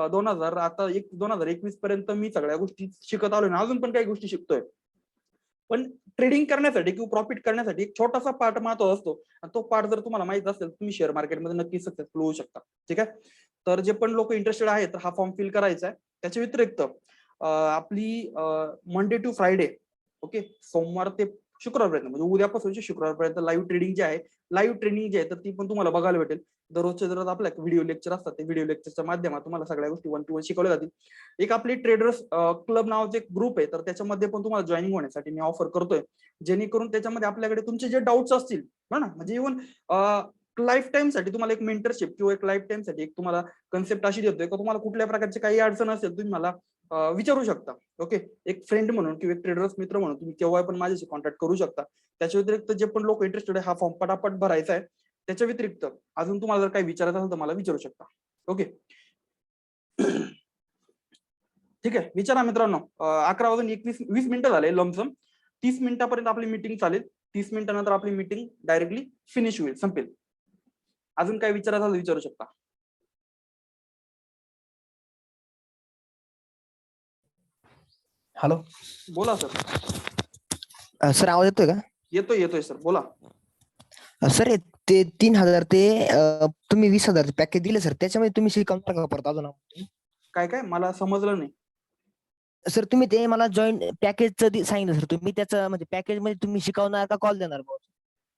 2021 पर्यंत मी सगळ्या गोष्टी शिकत आलोय ना, अजून पण काही गोष्टी शिकतोय. पण ट्रेडिंग करण्यासाठी किंवा प्रॉफिट करण्यासाठी एक छोटासा पार्ट महत्वाचा असतो, आणि तो पार्ट जर तुम्हाला माहित असेल तुम्ही शेअर मार्केटमध्ये नक्की सक्सेसफुल होऊ शकता. ठीक आहे. तर जे पण लोक इंटरेस्टेड आहेत हा फॉर्म फिल करायचा आहे. त्याच्या व्यतिरिक्त आपली मंडे टू फ्रायडे, ओके, सोमवार ते शुक्रवारपर्यंत, म्हणजे उद्यापासून शुक्रवारपर्यंत लाईव्ह ट्रेडिंग जे आहे, लाईव्ह ट्रेनिंग जे आहे तर ती पण तुम्हाला बघायला भेटेल. दररोजच्या दररोज आपल्या व्हिडिओ लेक्चर असतात, ते व्हिडिओ लेक्चरच्या माध्यमात तुम्हाला सगळ्या गोष्टी 1 to 1 शिकवल्या जातील. एक आपली ट्रेडर्स क्लब नावाचे एक ग्रुप आहे, तर त्याच्यामध्ये पण तुम्हाला जॉईनिंग होण्यासाठी मी ऑफर करतोय, जेणेकरून त्याच्यामध्ये आपल्याकडे तुमचे जे डाऊट्स असतील ना, म्हणजे इव्हन लाईफ टाइम साठी तुम्हाला एक मेंटरशिप किंवा एक लाईफ टाइम साठी एक तुम्हाला कन्सेप्ट अशी देतोय का तुम्हाला कुठल्या प्रकारची काही अडचण असेल तुम्ही मला विचारू शकता. ओके, एक फ्रेंड म्हणून किंवा एक ट्रेडर्स मित्र म्हणून तुम्ही केव्हा पण माझ्याशी कॉन्टॅक्ट करू शकता. त्याच्या व्यतिरिक्त जे पण लोक इंटरेस्टेड आहे हा फॉर्म पटापट भरायचा आहे. त्याच्या व्यतिरिक्त अजून तुम्हाला जर काही विचारायचं असेल तर मला विचारू शकता. ओके, ठीक आहे, विचारा मित्रांनो. 11 वाजून 20 मिनिटं झाले लमसम. 30 मिनिटापर्यंत आपली मीटिंग चालेल. 30 मिनिटानंतर आपली मीटिंग डायरेक्टली फिनिश होईल, संपेल. अजून काय विचारायचं असेल विचारू शकता. हॅलो, बोला सर. सर आवाज येतोय का? येतोय सर, बोला. सर ते 3,000 ते तुम्ही 20,000 पॅकेज दिले सर, त्याच्यामध्ये तुम्ही शिकवणार का परत अजून? काय मला समजलं नाही सर. तुम्ही ते मला जॉईन पॅकेजचं सांगितलं सर, तुम्ही त्याचं म्हणजे पॅकेज मध्ये तुम्ही शिकवणार का कॉल देणार?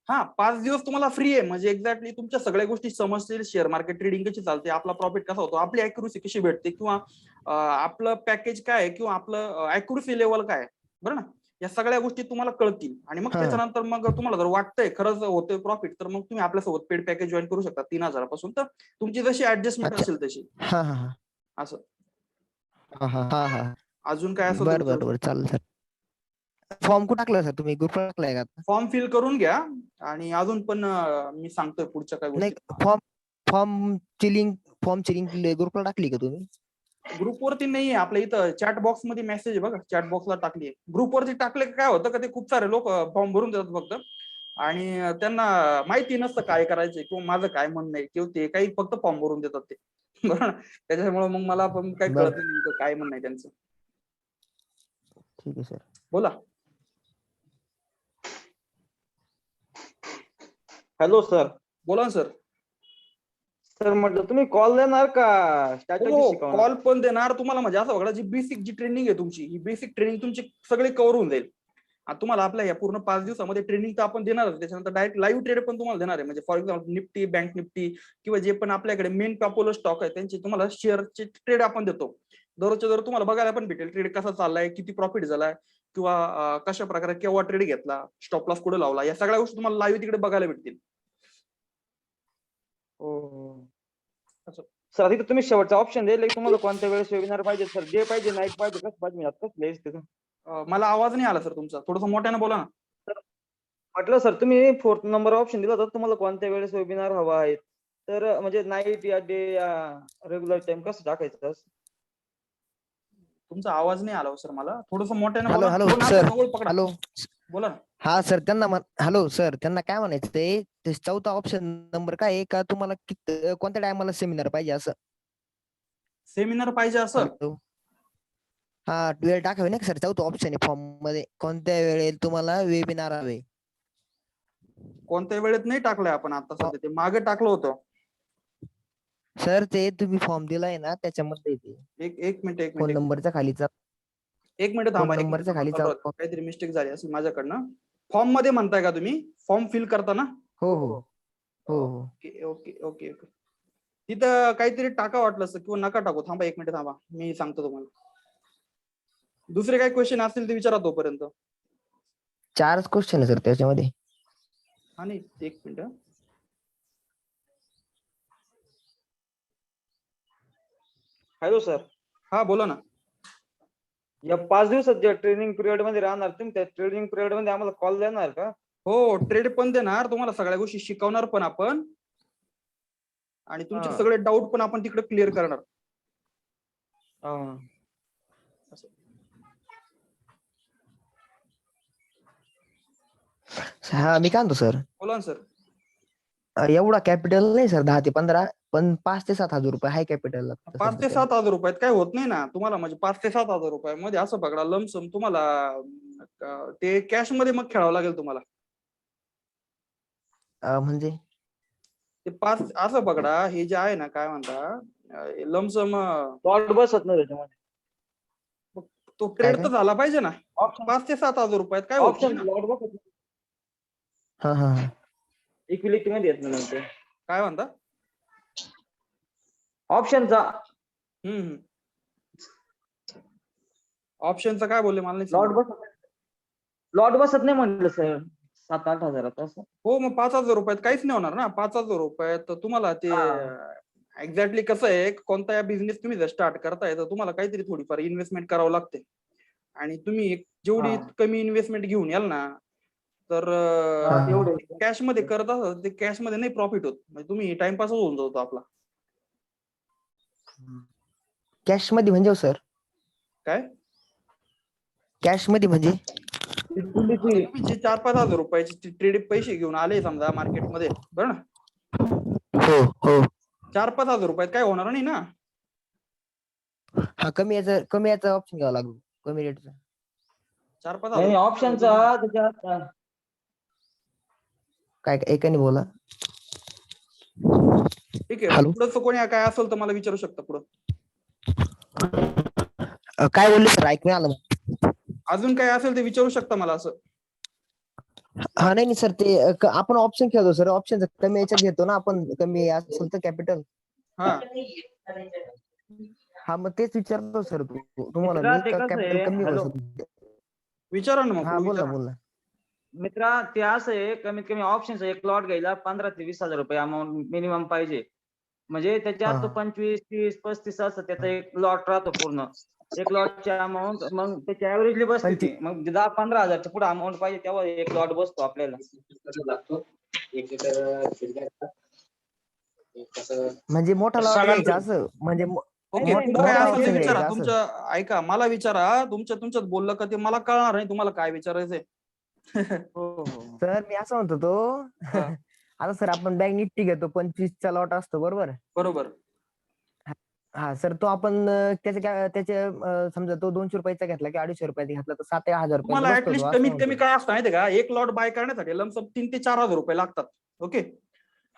हा, 5 दिवस तुम्हाला फ्री आहे, म्हणजे एक्झॅक्टली तुमच्या सगळ्या गोष्टी समजतील. शेअर मार्केट ट्रेडिंग कशी चालते, आपला प्रॉफिट कसा होतो, आपली अॅक्युरसी कशी भेटते, किंवा आपलं पॅकेज काय आहे, किंवा आपलं अॅक्युरसी लेवल काय आहे, बरं ना, या सगळ्या गोष्टी तुम्हाला कळतील. आणि मग त्याच्यानंतर मग तुम्हाला जर वाटतंय खरंच होतोय प्रॉफिट, तर मग तुम्ही आपल्यासोबत पेड पॅकेज जॉईन करू शकता 3,000 पासून. तर तुमची जशी ऍडजस्टमेंट असेल तशी. असं अजून काय असेल तर बरं चालेल सर. फॉर्म कुठं टाकलं सर तुम्ही? ग्रुपला टाकलाय का? फॉर्म फिल करून घ्या, आणि अजून पण मी सांगतोय पुढच्या काय नाही, गोष्टी. फॉर्मची लिंक ग्रुपला टाकली का तुम्ही? ग्रुपवरती नाहीये, आपल्या इथं चॅट बॉक्स मध्ये मेसेज आहे बघा, चॅट बॉक्सला टाकली आहे. ग्रुपवरती टाकले काय होतं का, ते खूप सारे लोक फॉर्म भरून देतात फक्त, आणि त्यांना माहिती नसतं काय करायचंय किंवा माझं काय म्हणणं आहे, किंवा ते काही फक्त फॉर्म भरून देतात ते. बरोबर. त्याच्यामुळे मग मला पण काही कळत नाही नेमकं काय म्हणणं आहे त्यांचं. ठीक आहे सर, बोला. Hello sir. बोला ना सर. सर म्हटलं तुम्ही कॉल देणार का स्ट्रॅटेजी शिकवणार? कॉल पण देणार तुम्हाला, म्हणजे असं बघा, जी बेसिक जी ट्रेनिंग आहे तुमची, ही बेसिक ट्रेनिंग तुमची सगळे कव्हर होऊन जाईल. आता तुम्हाला आपल्या या पूर्ण 5 दिवसामध्ये ट्रेनिंग तर आपण देणार, त्याच्यानंतर डायरेक्ट लाईव्ह ट्रेड पण तुम्हाला देणार आहे. म्हणजे for example Nifty, bank Nifty, किंवा जे पण आपल्याकडे मेन पॉप्युलर स्टॉक आहे त्यांचे तुम्हाला शेअरचे ट्रेड आपण देतो. दररोजच्या दर तुम्हाला बघायला पण भेटेल ट्रेड कसा चाललाय, किती प्रॉफिट झालाय, किंवा कशा प्रकारे केव्हा ट्रेड घेतला, स्टॉप लॉस कुठे लावला, या सगळ्या गोष्टी तुम्हाला लाईव्ह तिकडे बघायला भेटतील. सर तिथे तुम्ही शेवटचा ऑप्शन दिले, तुम्हाला कोणत्या वेळेस वेबिनार पाहिजे सर, डे पाहिजे, नाईट पाहिजे, कसं पाहिजे, कसं? मला आवाज नाही आला सर तुमचा, थोडंसं मोठ्यानं बोला ना. म्हटलं सर तुम्ही 4th नंबर ऑप्शन दिला होता, तुम्हाला कोणत्या वेळेस वेबिनार हवा आहे, तर म्हणजे नाईट या डे या रेग्युलर टाइम कसं टाकायचं? तुमचा आवाज नाही आला सर मला, थोडंसं मोठ्यानं हॅलो बोला. Hello phone sir. आपल्या जवळ पकडा. हॅलो, बोला ना. हा सर, हॅलो सर, त्यांना काय म्हणायचं ते चौथा ऑप्शन नंबर काय आहे का, तुम्हाला कोणत्या टायमाला सेमिनार पाहिजे असं? सेमिनार पाहिजे असं? हॅलो, हा वेळ टाकावे ना सर, चौथा ऑप्शन आहे फॉर्म मध्ये, कोणत्या वेळेला तुम्हाला वेबिनार हवे. कोणत्या वेळेत नाही टाकलंय आपण आता सध्या, ते मागे टाकलं होतं सर. ते तुम्ही फॉर्म दिलाय ना त्याच्यामध्ये एक मिनिट फोन नंबरच्या खालीचा, एक मिनिट थांबा. काहीतरी मिस्टेक झाली असेल माझ्याकडनं. फॉर्म मध्ये म्हणताय का तुम्ही? फॉर्म फिल करताना? हो हो हो. Okay okay okay okay. तिथं काहीतरी टाका वाटलं असं, किंवा नका टाकू. थांबा एक मिनिट थांबा, मी सांगतो तुम्हाला. दुसरे काही क्वेश्चन असतील ते विचारा तोपर्यंत. 4 क्वेश्चन आहे सर त्याच्यामध्ये. हा नाही, एक मिनिट. Hello sir. हा बोला ना. या 5 दिवसात जे ट्रेनिंग पिरियड मध्ये राहणार, तुम्ही त्या ट्रेनिंग पिरियड मध्ये आम्हाला कॉल देणार का? हो, ट्रेड पण देणार तुम्हाला, सगळ्या गोष्टी शिकवणार पण आपण. आणि तुमचे हा. सगळे डाऊट पण आपण तिकडे क्लिअर करणार. हा. हा मी काय म्हणतो सर, बोला ना सर. एवढा कॅपिटल नाही सर 10 ते 15, पण 5 ते 7 हजार रुपये हाय कॅपिटल. 5 ते 7 हजार रुपयात काय होत नाही ना तुम्हाला, म्हणजे 5 ते 7 हजार रुपयामध्ये असं पकडा लमसम तुम्हाला ते कॅश मध्ये मग खेळावं लागेल तुम्हाला. म्हणजे ते 5 असं पकडा, हे जे आहे ना काय म्हणता लमसम लॉट बसत नाही त्याच्यामध्ये. तो काय ट्रेड तर झाला पाहिजे ना. ऑप्शन 5 ते 7 हजार रुपयात काय होत नाही ऑप्शन ना. लॉट बसत नाही. हा हा हा. इक्विलिटी मध्ये येत नाही ते काय म्हणता. ऑप्शनचा. हम्म. ऑप्शनचं काय बोलले मला नाही लॉट समजलं. बसत लॉट बसत नाही म्हटलं सर 7-8 हजारात असं. हो मग 5 हजार रुपयात काहीच नाही होणार ना. 5 हजार रुपयात तर तुम्हाला ते एक्झॅक्टली कसं आहे, कोणता बिझनेस तुम्ही जर स्टार्ट करताय तर तुम्हाला काहीतरी थोडीफार इन्व्हेस्टमेंट करावं लागते. आणि तुम्ही जेवढी कमी इन्व्हेस्टमेंट घेऊन याल ना, तर तेवढे कॅश मध्ये करत असाल ते कॅश मध्ये नाही प्रॉफिट होत. म्हणजे तुम्ही टाइमपास होऊन जातो आपला. कॅश मध्ये म्हणजे सर, काय कॅश मध्ये म्हणजे इक्विलिटी. तुम्ही जे 4-5 हजार रुपयाचे ट्रेड पैसे घेऊन आले समजा मार्केटमध्ये, बरं ना. हो हो. 4-5 हजार रुपयात काय होणार नाही ना. हा कमी याचा ऑप्शन घ्यावा लागतो, कमी रेटचा. 4-5 नाही हजार ऑप्शनचा त्याच्यात काय एकाने बोला. ठीक आहे. हॅलो. पुढचं कोणी काय असेल तर मला विचारू शकता पुढं. काय बोलले सर, ऐकून आलं. अजून काय असेल ते विचारू शकता मला असं. हा नाही सर, ते आपण ऑप्शन खेळतो सर, ऑप्शन कमी याच्यात घेतो ना आपण, कमी असेल तर कॅपिटल. हा हा मग तेच विचारतो सर तुम्हाला मित्रा, मी, ते कसं कॅपिटल आहे, कमी हॅलो विचारा ना मग हा पुढे बोल ना विचारा. बोल ना. मित्रा, ते असं आहे कमीत कमी ऑप्शनचा एक प्लॉट घ्यायला 15 ते 20 हजार रुपये अमाऊंट मिनिमम पाहिजे. म्हणजे त्याच्यात हा. 25, 30, 35 असं त्याचा एक लॉट राहतो पूर्ण. एक लॉटची अमाऊंट मग त्याची ऍव्हरेजली बसते ती. मग 10-15 हजारच्या पुढे अमाऊंट पाहिजे तेव्हा एक लॉट बसतो आपल्याला. म्हणजे मोठा लॉट घ्यायचा असं, म्हणजे ओके. नाही, पुढे काय मोठा असेल ते ऑप्शन विचारा घ्यायचा असं. तुमच्या. ऐका मला विचारा, तुमच्यात बोललं का ते मला कळणार नाही तुम्हाला काय विचारायचंय. हो. सर मी असं म्हणतो तो हा, आता सर आपण बँक निफ्टी घेतो 25चा लॉट असतो बरोबर. बरोबर. हा सर, तो आपण त्याचे समजा तो 200 रुपयाचा घेतला की 250 रुपयाचा घेतला तर 7,000 पर्यंत तुम्हाला बसतो तो, ऍटलिस्ट असं कमीत कमी म्हणतो. काय असतं माहितीये का, एक लॉट बाय करण्यासाठी लमसम 3 ते 4 हजार रुपये लागतात. ओके.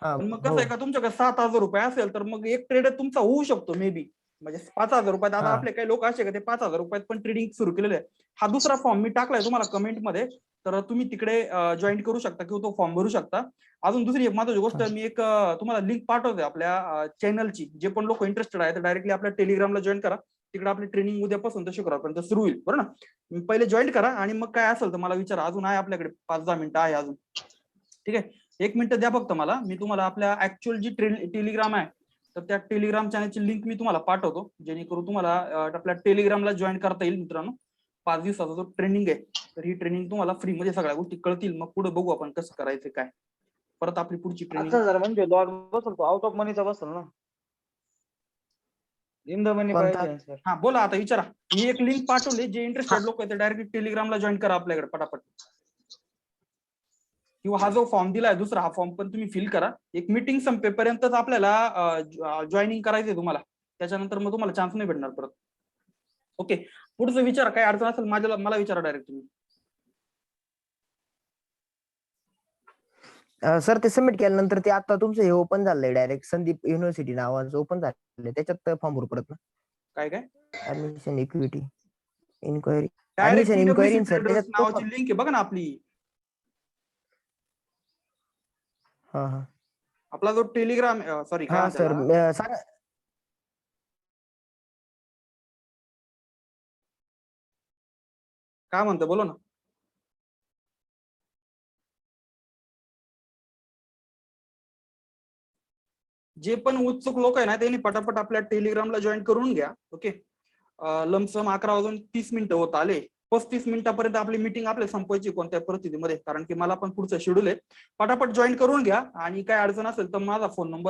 हा पण मग कसं हो. आहे का, तुमच्याकडे 7 हजार रुपये असेल तर मग एक ट्रेड तुमचा होऊ शकतो मे बी. म्हणजे 5 हजार रुपयात आता हा आपले काही लोक असे का ते 5 हजार रुपयात पण ट्रेडिंग सुरू केलेले आहे. हा दुसरा फॉर्म मी टाकलाय तुम्हाला कमेंटमध्ये, तर तुम्ही तिकडे जॉईन करू शकता किंवा तो फॉर्म भरू शकता. अजून दुसरी एक महत्त्वाची गोष्ट, मी एक तुम्हाला लिंक पाठवते आपल्या चॅनलची. जे पण लोक इंटरेस्टेड आहे तर डायरेक्टली आपल्या टेलिग्रामला जॉईन करा. तिकडे आपली ट्रेनिंग उद्यापासून तर शुक्रवारपर्यंत सुरू होईल, बरं ना. पहिले जॉईन करा आणि मग काय असेल तर मला विचारा. अजून आहे आपल्याकडे 5-10 मिनिटं आहे अजून. ठीक आहे. 1 मिनिट द्या फक्त मला. मी तुम्हाला आपल्या ऍक्च्युअल जी टेलिग्राम आहे तर त्या टेलिग्राम चॅनलची लिंक मी तुम्हाला पाठवतो, जेणेकरून तुम्हाला आपल्या टेलिग्रामला जॉईन करता येईल मित्रांनो. 5 दिवसाचा जो ट्रेनिंग आहे तर ही ट्रेनिंग तुम्हाला फ्रीमध्ये सगळ्या गोष्टी कळतील. मग पुढे बघू आपण कसं करायचं काय. परत आपली पुढची ट्रेनिंग. 5,000 म्हणजे लॉट बसल तो आउट ऑफ मनीचा बसल ना. इन द मनी कोणता? पाहिजे सर. हा बोला आता विचारा. मी एक लिंक पाठवली, जे इंटरेस्टेड लोक आहेत ते डायरेक्ट टेलिग्रामला जॉईन करा आपल्याकडे पटापट. किंवा हा जो फॉर्म दिलाय दुसरा, हा फॉर्म पण तुम्ही फिल करा. एक मीटिंग संपेपर्यंतच आपल्याला जॉईनिंग करायचंय तुम्हाला. त्याच्यानंतर मग तुम्हाला चान्स नाही भेटणार परत. ओके. पुढचं विचारा, काय अडचण असेल मला विचारा डायरेक्ट तुम्ही. सर ते सबमिट केल्यानंतर ते आता तुमचं हे ओपन झालंय डायरेक्ट संदीप युनिव्हर्सिटी नावाचं ओपन झालंय, त्याच्यात फॉर्म भरू पडत ना. काय admission equity inquiry, direct admission PwC inquiry sir traders त्याच्यात तो नावाची लिंक आहे बघा ना आपली. हा हा आपला जो टेलिग्राम, सॉरी काय हा सर म्हणतात सांगा. काय म्हणतं बोलो ना. जे पण उत्सुक लोक आहे ना त्यांनी पटापट आपल्या टेलिग्रामला जॉईन करून घ्या. ओके. लमसम 11:30 होत आले. 35 मिनिटापर्यंत आपली मीटिंग आपल्या संपवायची कोणत्या परिस्थितीमध्ये, कारण की मला पण पुढचं शेड्यूल आहे. पटापट जॉईन करून घ्या आणि काय अडचण असेल तर माझा फोन नंबर